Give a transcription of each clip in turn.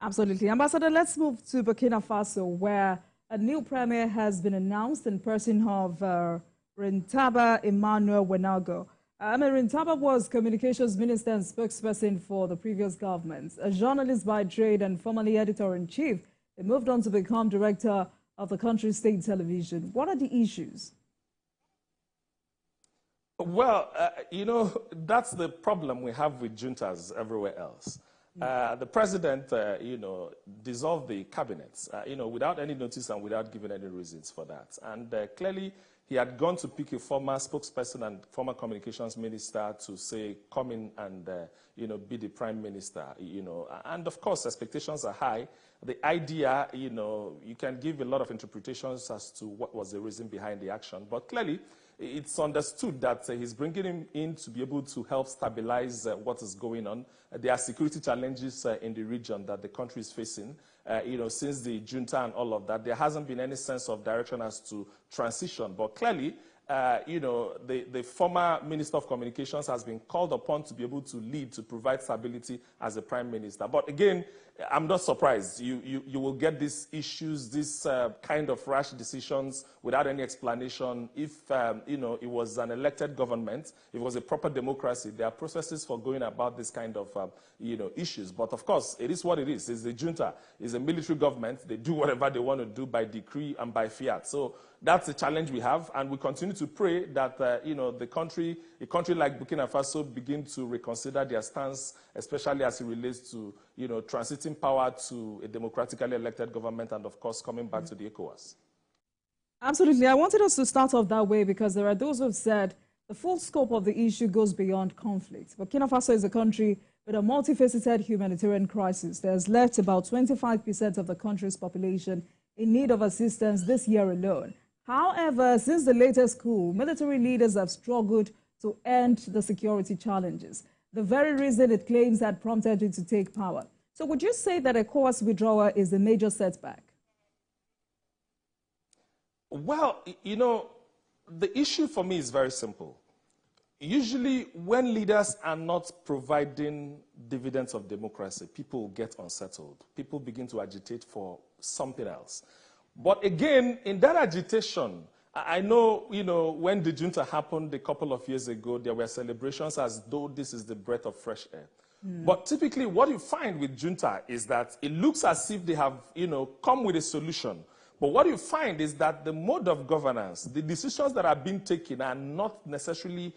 Absolutely. Ambassador, let's move to Burkina Faso, where a new premier has been announced in person of Rentaba Emmanuel Wenago. Rentaba was communications minister and spokesperson for the previous government. A journalist by trade and formerly editor-in-chief, he moved on to become director of the country's state television. What are the issues? Well, that's the problem we have with juntas everywhere else. The president, dissolved the cabinet, without any notice and without giving any reasons for that. And clearly, he had gone to pick a former spokesperson and former communications minister to say, come in and, be the prime minister, And of course, expectations are high. The idea, you can give a lot of interpretations as to what was the reason behind the action. But clearly, it's understood that he's bringing him in to be able to help stabilize what is going on. There are security challenges in the region that the country is facing. Since the junta and all of that, there hasn't been any sense of direction as to transition. But clearly, the former Minister of Communications has been called upon to be able to lead, to provide stability as the Prime Minister. But again, I'm not surprised. You will get these issues, this kind of rash decisions without any explanation. If, it was an elected government, if it was a proper democracy, there are processes for going about this kind of, issues. But of course, it is what it is. It's the junta. It's a military government. They do whatever they want to do by decree and by fiat. So that's the challenge we have, and we continue to pray that, a country like Burkina Faso begin to reconsider their stance, especially as it relates to, transiting power to a democratically elected government and, of course, coming back to the ECOWAS. Absolutely. I wanted us to start off that way because there are those who have said the full scope of the issue goes beyond conflict. Burkina Faso is a country with a multifaceted humanitarian crisis. There's left about 25% of the country's population in need of assistance this year alone. However, since the latest coup, military leaders have struggled to end the security challenges, the very reason it claims had prompted it to take power. So would you say that ECOWAS withdrawal is a major setback? Well, the issue for me is very simple. Usually, when leaders are not providing dividends of democracy, people get unsettled. People begin to agitate for something else. But again, in that agitation, I know, when the junta happened a couple of years ago, there were celebrations as though this is the breath of fresh air. But typically, what you find with junta is that it looks as if they have, come with a solution. But what you find is that the mode of governance, the decisions that are being taken are not necessarily,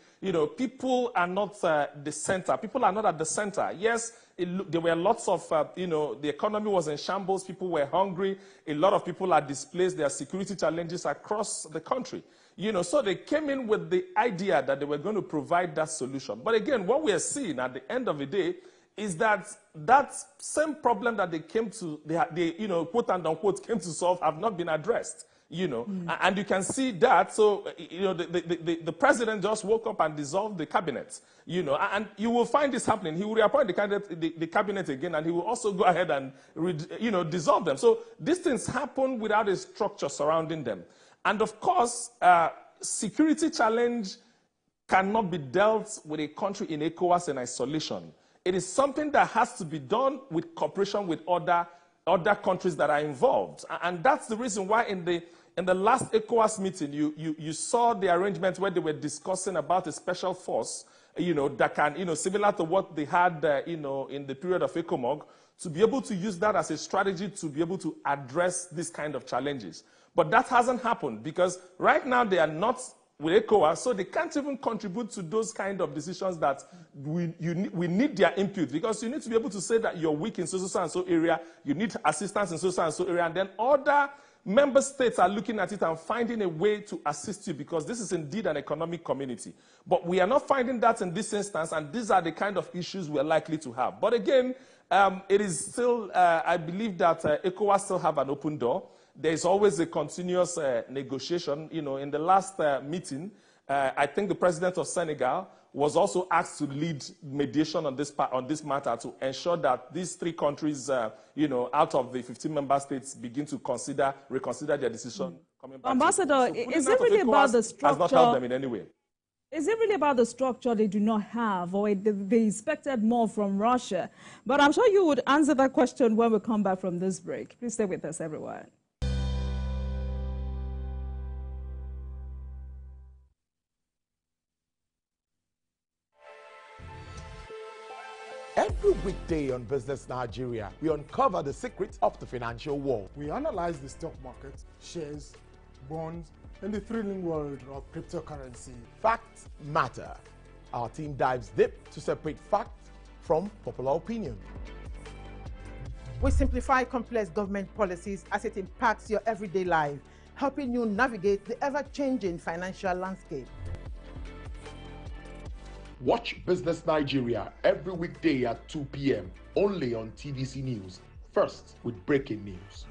people are not the center. People are not at the center. Yes, there were lots of, the economy was in shambles. People were hungry. A lot of people are displaced. There are security challenges across the country. So they came in with the idea that they were going to provide that solution. But again, what we are seeing at the end of the day is that that same problem that they came to, they quote and unquote, came to solve have not been addressed, And you can see that. So, the president just woke up and dissolved the cabinet, and you will find this happening. He will reappoint the cabinet again, and he will also go ahead and, dissolve them. So these things happen without a structure surrounding them. And of course, security challenge cannot be dealt with a country in ECOWAS in isolation. It is something that has to be done with cooperation with other countries that are involved. And that's the reason why in the last ECOWAS meeting, you saw the arrangement where they were discussing about a special force, that can, similar to what they had, in the period of ECOMOG, to be able to use that as a strategy to be able to address this kind of challenges. But that hasn't happened because right now they are not with ECOWAS, so they can't even contribute to those kind of decisions that we need their input, because you need to be able to say that you're weak in so and so area, you need assistance in so and so area, and then other member states are looking at it and finding a way to assist you, because this is indeed an economic community. But we are not finding that in this instance, and these are the kind of issues we're likely to have. But again, it is still, I believe that ECOWAS still have an open door. There's always a continuous negotiation. In the last meeting, I think the president of Senegal was also asked to lead mediation on this matter to ensure that these three countries, out of the 15 member states, begin to reconsider their decision. Coming back Ambassador, is it really about the structure? Has not helped them in any way. Is it really about the structure they do not have, or they expected more from Russia? But I'm sure you would answer that question when we come back from this break. Please stay with us, everyone. Every weekday on Business Nigeria, we uncover the secrets of the financial world. We analyze the stock market, shares, bonds, and the thrilling world of cryptocurrency. Facts matter. Our team dives deep to separate fact from popular opinion. We simplify complex government policies as it impacts your everyday life, helping you navigate the ever-changing financial landscape. Watch Business Nigeria every weekday at 2 p.m. only on TVC News. First with breaking news.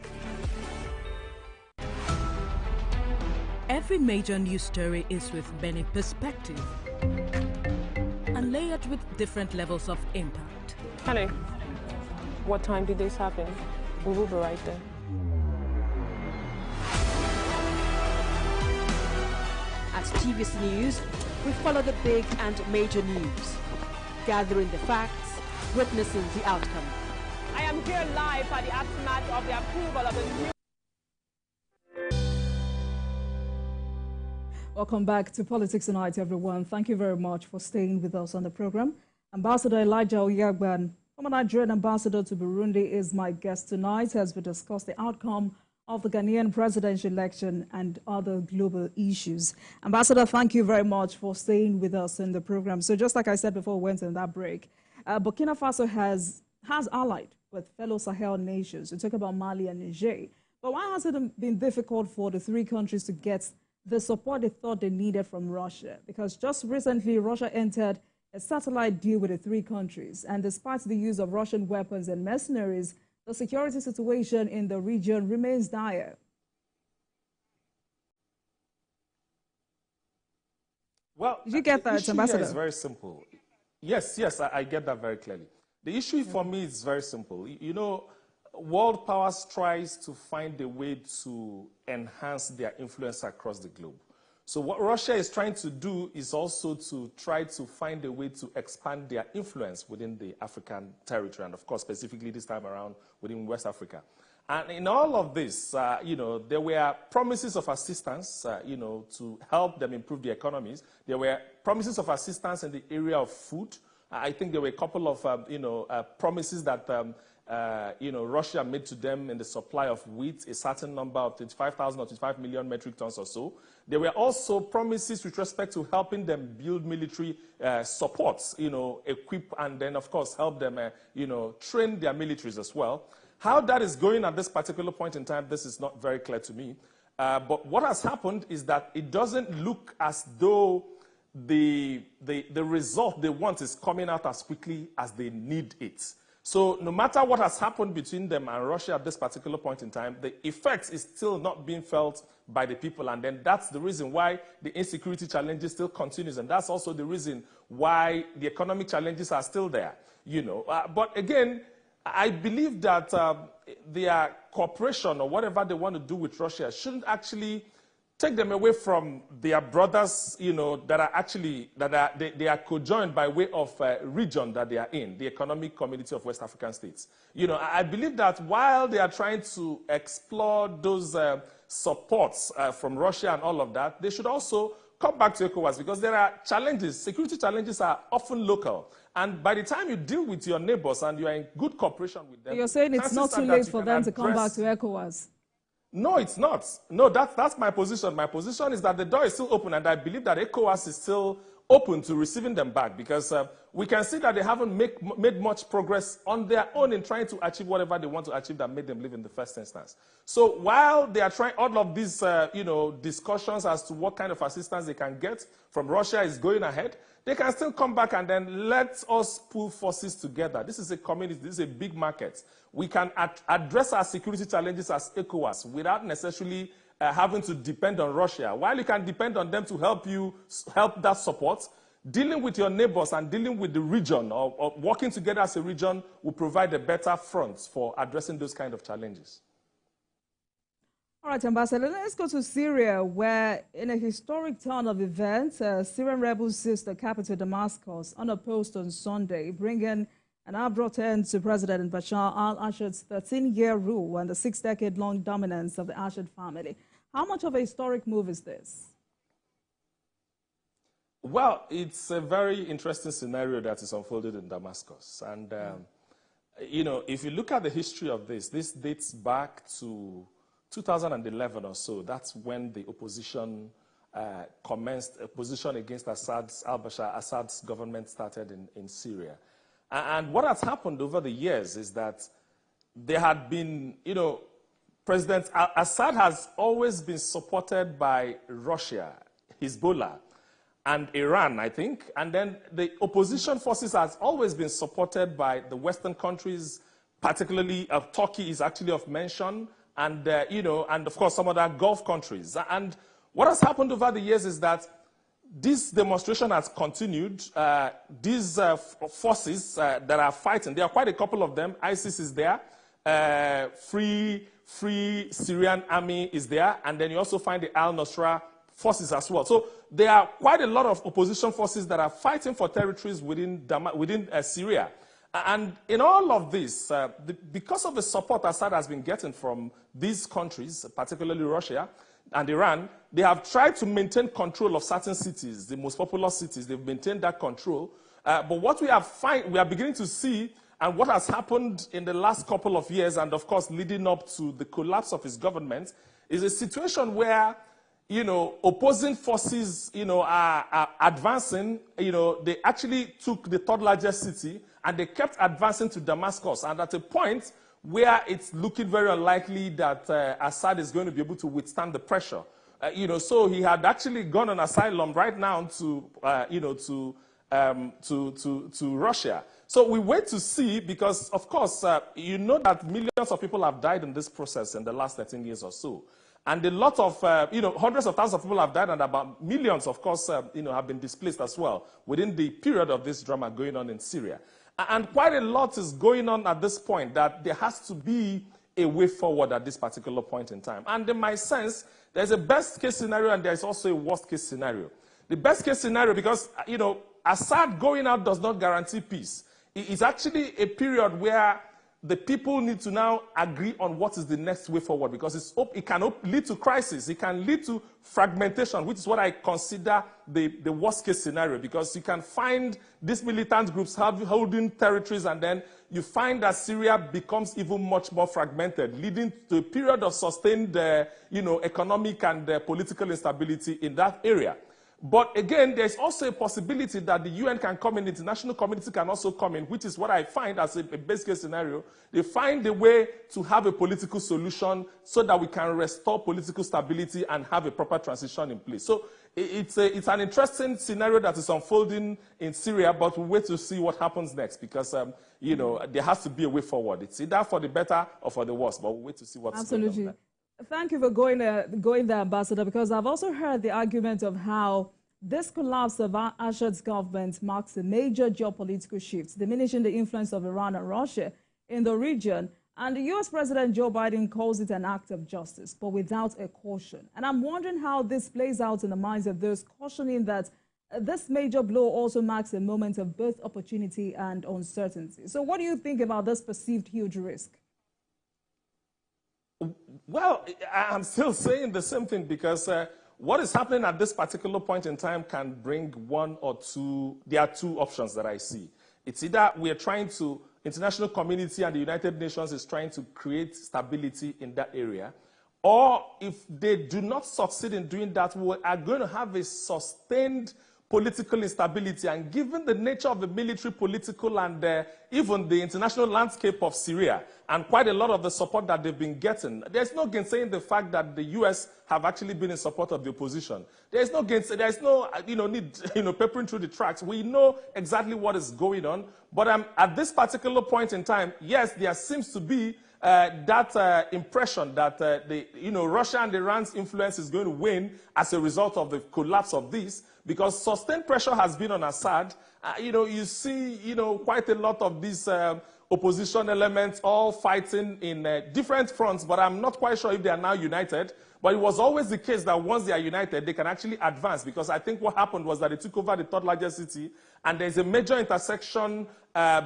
Every major news story is with many perspectives and layered with different levels of impact. Hello. What time did this happen? We will be right there. At TVC News, we follow the big and major news, gathering the facts, witnessing the outcome. I am here live at the aftermath of the approval of the new... Welcome back to Politics Tonight, everyone. Thank you very much for staying with us on the program. Ambassador Elijah Oyagban, former Nigerian ambassador to Burundi, is my guest tonight as we discuss the outcome of the Ghanaian presidential election and other global issues. Ambassador, thank you very much for staying with us in the program. So just like I said before we went on that break, Burkina Faso has allied with fellow Sahel nations. We talk about Mali and Niger. But why has it been difficult for the three countries to get the support they thought they needed from Russia? Because just recently, Russia entered a satellite deal with the three countries. And despite the use of Russian weapons and mercenaries, the security situation in the region remains dire. Well, did you get that, Ambassador? It's very simple. Yes, I get that very clearly. The issue for me is very simple. You know, world powers tries to find a way to enhance their influence across the globe. So what Russia is trying to do is also to try to find a way to expand their influence within the African territory, and of course, specifically this time around within West Africa. And in all of this, you know, there were promises of assistance, you know, to help them improve their economies. There were promises of assistance in the area of food. I think there were a couple of, you know, promises that, you know, Russia made to them in the supply of wheat, a certain number of 25,000 or 25 million metric tons or so. There were also promises with respect to helping them build military supports, you know, equip and then, of course, help them, you know, train their militaries as well. How that is going at this particular point in time, this is not very clear to me. But what has happened is that it doesn't look as though the result they want is coming out as quickly as they need it. So no matter what has happened between them and Russia at this particular point in time, the effects is still not being felt by the people. And then that's the reason why the insecurity challenges still continues. And that's also the reason why the economic challenges are still there, you know. But again, I believe that their cooperation or whatever they want to do with Russia shouldn't actually take them away from their brothers, you know, that are actually, they are co-joined by way of region that they are in, the Economic Community of West African States. You know, I believe that while they are trying to explore those supports from Russia and all of that, they should also come back to ECOWAS because there are challenges. Security challenges are often local. And by the time you deal with your neighbors and you are in good cooperation with them... You're saying it's not too late for them to come back to ECOWAS? No, it's not. No, that's my position. My position is that the door is still open, and I believe that ECOWAS is still open to receiving them back because we can see that they haven't made much progress on their own in trying to achieve whatever they want to achieve that made them live in the first instance. So while they are trying all of these you know, discussions as to what kind of assistance they can get from Russia is going ahead, they can still come back and then let us pull forces together. This is a community. This is a big market. We can address our security challenges as ECOWAS without necessarily having to depend on Russia. While you can depend on them to help that support, dealing with your neighbors and dealing with the region or working together as a region will provide a better front for addressing those kind of challenges. All right, Ambassador, let's go to Syria, where in a historic turn of events, Syrian rebels seized the capital Damascus unopposed on Sunday, bringing an abrupt end to President Bashar al-Assad's 13-year rule and the 6-decade-long dominance of the Assad family. How much of a historic move is this? Well, it's a very interesting scenario that is unfolded in Damascus. And, you know, if you look at the history of this dates back to 2011 or so. That's when the opposition commenced a position against Assad's government started in Syria. And what has happened over the years is that there had been, you know, President Assad has always been supported by Russia, Hezbollah, and Iran, I think. And then the opposition forces has always been supported by the Western countries, particularly Turkey is actually of mention, and, you know, and of course some other Gulf countries. And what has happened over the years is that this demonstration has continued. These forces that are fighting, there are quite a couple of them. ISIS is there. Free Syrian Army is there. And then you also find the al-Nusra forces as well. So there are quite a lot of opposition forces that are fighting for territories within Syria. And in all of this, because of the support Assad has been getting from these countries, particularly Russia and Iran, they have tried to maintain control of certain cities, the most populous cities. They've maintained that control. But what we are beginning to see, and what has happened in the last couple of years, and of course leading up to the collapse of his government, is a situation where, you know, opposing forces, you know, are advancing. You know, they actually took the third largest city, and they kept advancing to Damascus. And at a point where it's looking very unlikely that Assad is going to be able to withstand the pressure. You know, so he had actually gone on asylum right now to, you know, to Russia. So we wait to see, because, of course, you know that millions of people have died in this process in the last 13 years or so. And a lot of, you know, hundreds of thousands of people have died, and about millions, of course, you know, have been displaced as well within the period of this drama going on in Syria. And quite a lot is going on at this point, that there has to be a way forward at this particular point in time. And in my sense, there's a best-case scenario and there's also a worst-case scenario. The best-case scenario, because, you know, Assad going out does not guarantee peace. It's actually a period where the people need to now agree on what is the next way forward, because it can lead to crisis. It can lead to fragmentation, which is what I consider the worst-case scenario, because you can find these militant groups holding territories, and then you find that Syria becomes even much more fragmented, leading to a period of sustained you know, economic and political instability in that area. But again, there's also a possibility that the UN can come in, the international community can also come in, which is what I find as a best case scenario. They find a way to have a political solution so that we can restore political stability and have a proper transition in place. So it's an interesting scenario that is unfolding in Syria, but we'll wait to see what happens next, because you know, there has to be a way forward. It's either for the better or for the worse, but we'll wait to see what's going on there. Thank you for going there, Ambassador, because I've also heard the argument of how this collapse of Assad's government marks a major geopolitical shift, diminishing the influence of Iran and Russia in the region. And the U.S. President Joe Biden calls it an act of justice, but without a caution. And I'm wondering how this plays out in the minds of those cautioning that this major blow also marks a moment of both opportunity and uncertainty. So what do you think about this perceived huge risk? Well, I'm still saying the same thing, because what is happening at this particular point in time can bring one or two. There are two options that I see. It's either we are trying to, international community and the United Nations is trying to create stability in that area, or if they do not succeed in doing that, we are going to have a sustained political instability. And given the nature of the military, political, and even the international landscape of Syria, and quite a lot of the support that they've been getting, there's no gainsaying the fact that the U.S. have actually been in support of the opposition. There's no gainsaying, there's no need, peppering through the tracks. We know exactly what is going on. But at this particular point in time, yes, there seems to be that impression that Russia and Iran's influence is going to wane as a result of the collapse of this, because sustained pressure has been on Assad. You see, quite a lot of these opposition elements all fighting in different fronts, but I'm not quite sure if they are now united. But it was always the case that once they are united, they can actually advance, because I think what happened was that they took over the third largest city, and there's a major intersection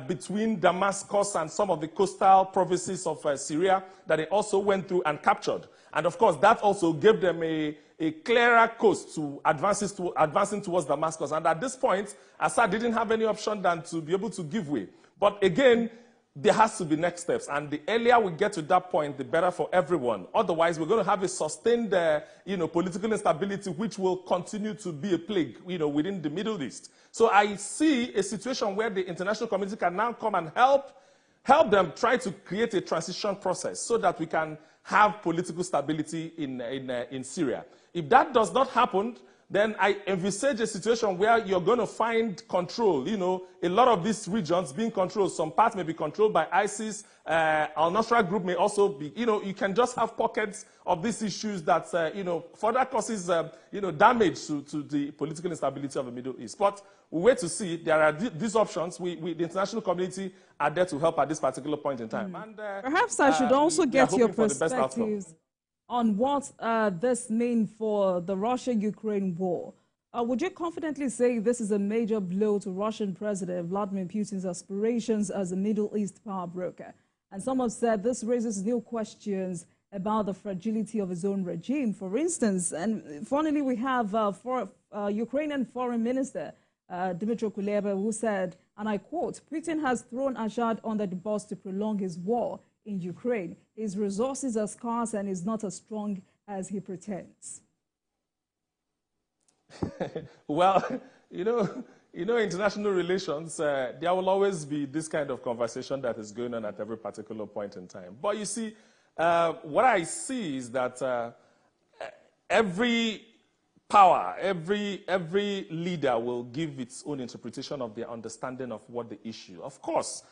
between Damascus and some of the coastal provinces of Syria that they also went through and captured. And of course, that also gave them a clearer coast to advancing towards Damascus. And at this point, Assad didn't have any option than to be able to give way. But again, there has to be next steps, and the earlier we get to that point, the better for everyone. Otherwise, we're going to have a sustained, political instability, which will continue to be a plague, within the Middle East. So I see a situation where the international community can now come and help them try to create a transition process so that we can have political stability in Syria. If that does not happen, then I envisage a situation where you're going to find control. A lot of these regions being controlled. Some parts may be controlled by ISIS. Al-Nusra group may also be, you can just have pockets of these issues that, further causes, damage to the political instability of the Middle East. But we wait to see. There are these options. The international community are there to help at this particular point in time. And, perhaps I should also get your perspectives on what this means for the Russia-Ukraine war. Would you confidently say this is a major blow to Russian President Vladimir Putin's aspirations as a Middle East power broker? And some have said this raises new questions about the fragility of his own regime, for instance. And finally, we have Ukrainian Foreign Minister Dmytro Kuleba, who said, and I quote, "Putin has thrown Assad under the bus to prolong his war in Ukraine. His resources are scarce and is not as strong as he pretends." Well, international relations, there will always be this kind of conversation that is going on at every particular point in time. But you see, what I see is that every power, every leader will give its own interpretation of their understanding of what the issue. Of course,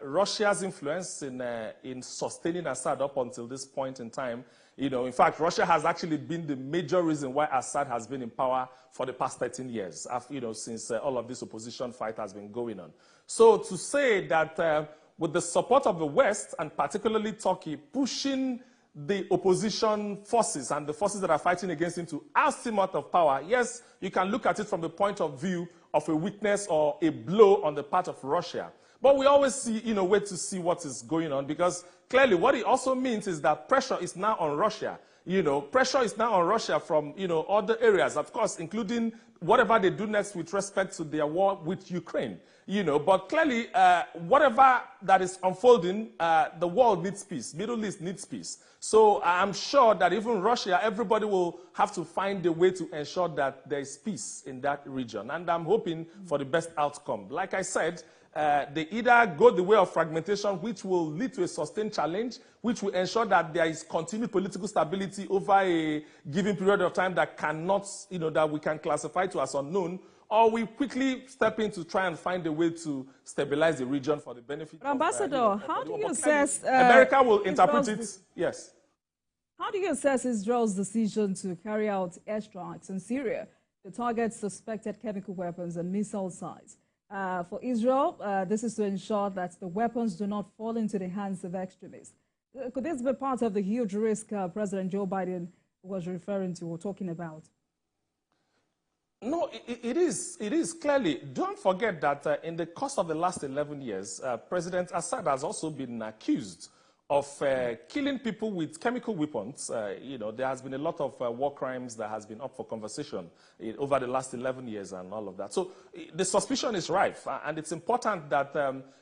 Russia's influence in sustaining Assad up until this point in time, in fact, Russia has actually been the major reason why Assad has been in power for the past 13 years, since all of this opposition fight has been going on. So to say that with the support of the West, and particularly Turkey, pushing the opposition forces and the forces that are fighting against him to oust him out of power, yes, you can look at it from the point of view of a weakness or a blow on the part of Russia. But we always see, wait to see what is going on, because clearly what it also means is that pressure is now on Russia. Pressure is now on Russia from, other areas, of course, including whatever they do next with respect to their war with Ukraine. But clearly, whatever that is unfolding, the world needs peace. Middle East needs peace. So I'm sure that even Russia, everybody will have to find a way to ensure that there is peace in that region. And I'm hoping for the best outcome. Like I said, they either go the way of fragmentation, which will lead to a sustained challenge, which will ensure that there is continued political stability over a given period of time that cannot, that we can classify to as unknown, or we quickly step in to try and find a way to stabilize the region for the benefit of Ambassador, how do you assess... America will interpret it, yes. How do you assess Israel's decision to carry out airstrikes in Syria to target suspected chemical weapons and missile sites? For Israel, this is to ensure that the weapons do not fall into the hands of extremists. Could this be part of the huge risk President Joe Biden was referring to or talking about? No, it is clearly. Don't forget that in the course of the last 11 years, President Assad has also been accused of killing people with chemical weapons. There has been a lot of war crimes that has been up for conversation over the last 11 years and all of that. So the suspicion is rife, and it's important that,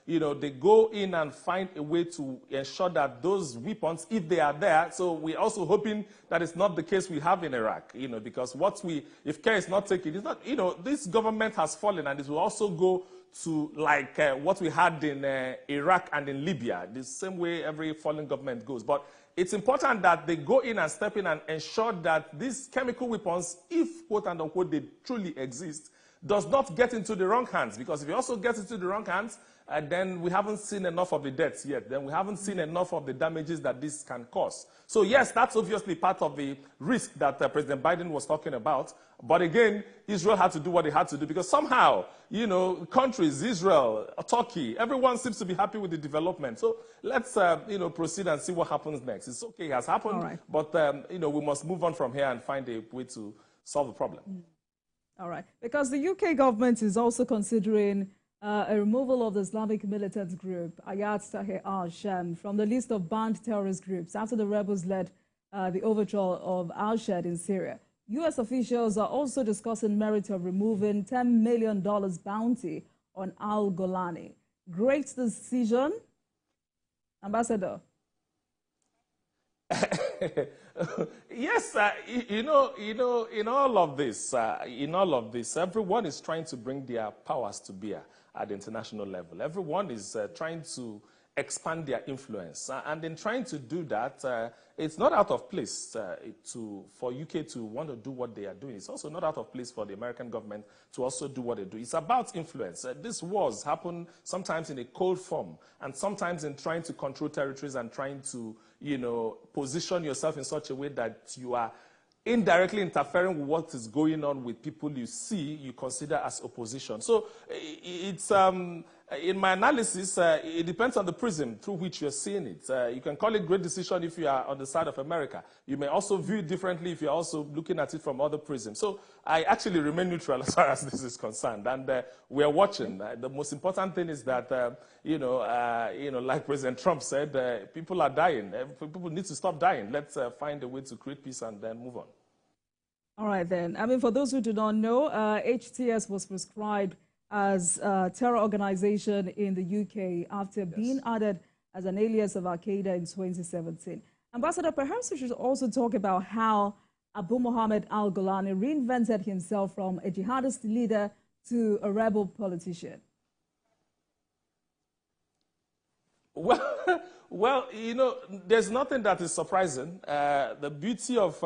they go in and find a way to ensure that those weapons, if they are there, so we're also hoping that it's not the case we have in Iraq, because if care is not taken, it's not, this government has fallen, and it will also go to like what we had in Iraq and in Libya, the same way every fallen government goes. But it's important that they go in and step in and ensure that these chemical weapons, if quote and unquote they truly exist, does not get into the wrong hands. Because if it also gets into the wrong hands, then we haven't seen enough of the deaths yet. Then we haven't seen enough of the damages that this can cause. So yes, that's obviously part of the risk that President Biden was talking about. But again, Israel had to do what it had to do because somehow, you know, countries, Israel, Turkey, everyone seems to be happy with the development. So let's, you know, proceed and see what happens next. It's okay, it has happened, but, you know, we must move on from here and find a way to solve the problem. All right, because the UK government is also considering a removal of the Islamic militant group, Ayat Tahrir al-Sham, from the list of banned terrorist groups after the rebels led the overthrow of al-Sham in Syria. U.S. officials are also discussing merit of removing $10 million bounty on al-Golani. Great decision, Ambassador. Yes, you know, in all of this, everyone is trying to bring their powers to bear at the international level. Everyone is trying to expand their influence. And in trying to do that, it's not out of place for UK to want to do what they are doing. It's also not out of place for the American government to also do what they do. It's about influence. These wars happen sometimes in a cold form and sometimes in trying to control territories and trying to, you know, position yourself in such a way that you are indirectly interfering with what is going on with people you see, you consider as opposition. So it's, in my analysis, it depends on the prism through which you're seeing it. You can call it great decision if you are on the side of America. You may also view it differently if you're also looking at it from other prisms. So I actually remain neutral as far as this is concerned. And we're watching. The most important thing is that, you know, like President Trump said, people are dying. People need to stop dying. Let's find a way to create peace and then move on. All right, then. I mean, for those who do not know, HTS was prescribed as a terror organization in the UK after being added as an alias of Al-Qaeda in 2017. Ambassador, perhaps we should also talk about how Abu Mohammed al-Golani reinvented himself from a jihadist leader to a politician. Well, you know, there's nothing that is surprising. The beauty of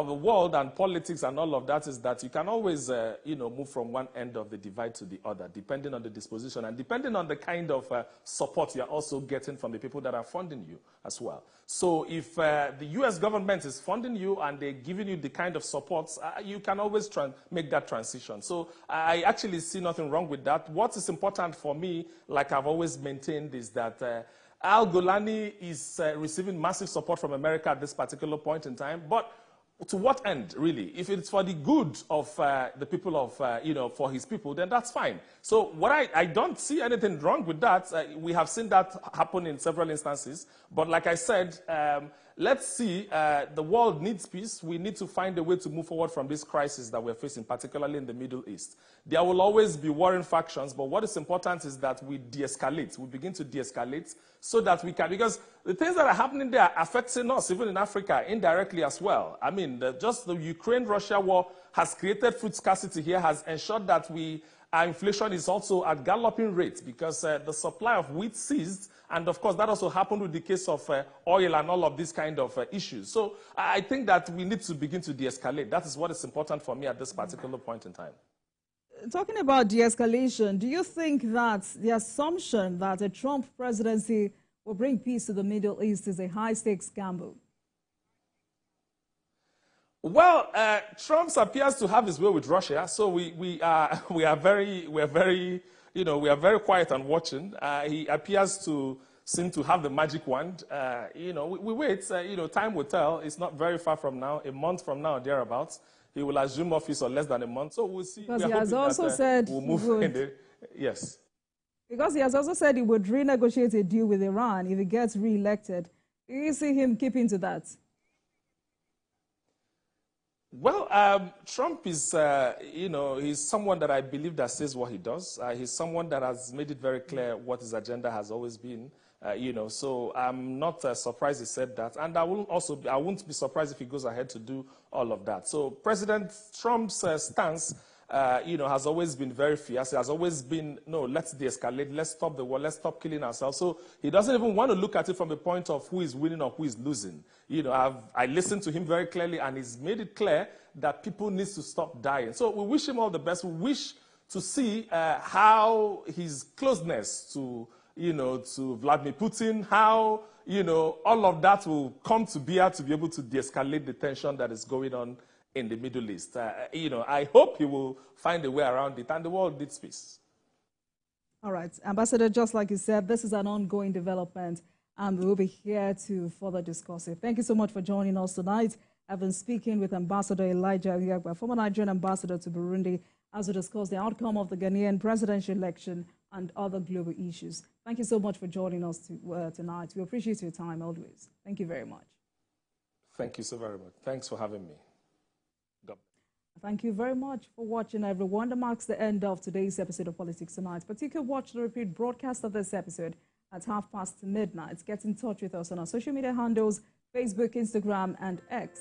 the world and politics and all of that is that you can always, you know, move from one end of the divide to the other, depending on the disposition and depending on the kind of support you're also getting from the people that are funding you as well. So if the U.S. government is funding you and they're giving you the kind of support, you can always make that transition. So I actually see nothing wrong with that. What is important for me, like I've always maintained, is that al-Golani is receiving massive support from America at this particular point in time, but to what end, really? If it's for the good of the people of, you know, for his people, then that's fine. So what I don't see anything wrong with that. We have seen that happen in several instances. But like I said, let's see. The world needs peace. We need to find a way to move forward from this crisis that we're facing, particularly in the Middle East. There will always be warring factions, but what is important is that we de-escalate. We begin to de-escalate so that we can, because the things that are happening there are affecting us, even in Africa, indirectly as well. I mean, just the Ukraine-Russia war has created food scarcity here, has ensured that our inflation is also at galloping rates because the supply of wheat ceased. And of course, that also happened with the case of oil and all of these kind of issues. So I think that we need to begin to de-escalate. That is what is important for me at this particular point in time. Talking about de-escalation, do you think that the assumption that a Trump presidency will bring peace to the Middle East is a high-stakes gamble? Well, Trump appears to have his way with Russia, so we are very quiet and watching. He appears to seem to have the magic wand. You know, we wait. You know, time will tell. It's not very far from now, a month from now, thereabouts. He will assume office or less than a month. So we'll see. Because he has also said we'll move in the, yes. Because he has also said he would renegotiate a deal with Iran if he gets re-elected. Do you see him keeping to that? Well, Trump is, you know, he's someone that I believe that says what he does. He's someone that has made it very clear what his agenda has always been. You know, so I'm not surprised he said that. And I won't be surprised if he goes ahead to do all of that. So President Trump's stance has always been very fierce. He has always been, no, let's de-escalate, let's stop the war, let's stop killing ourselves. So he doesn't even want to look at it from the point of who is winning or who is losing. I listened to him very clearly, and he's made it clear that people need to stop dying. So we wish him all the best. We wish to see how his closeness to, to Vladimir Putin, how, all of that will come to bear to be able to de-escalate the tension that is going on in the Middle East. I hope he will find a way around it, and the world needs peace. All right, Ambassador, just like you said, this is an ongoing development, and we will be here to further discuss it. Thank you so much for joining us tonight. I've been speaking with Ambassador Elijah Yagba, former Nigerian ambassador to Burundi, as we discuss the outcome of the Ghanaian presidential election and other global issues. Thank you so much for joining us tonight. We appreciate your time always. Thank you very much. Thank you so very much. Thanks for having me. Thank you very much for watching, everyone. That marks the end of today's episode of Politics Tonight. But you can watch the repeat broadcast of this episode at midnight. Get in touch with us on our social media handles, Facebook, Instagram, and X.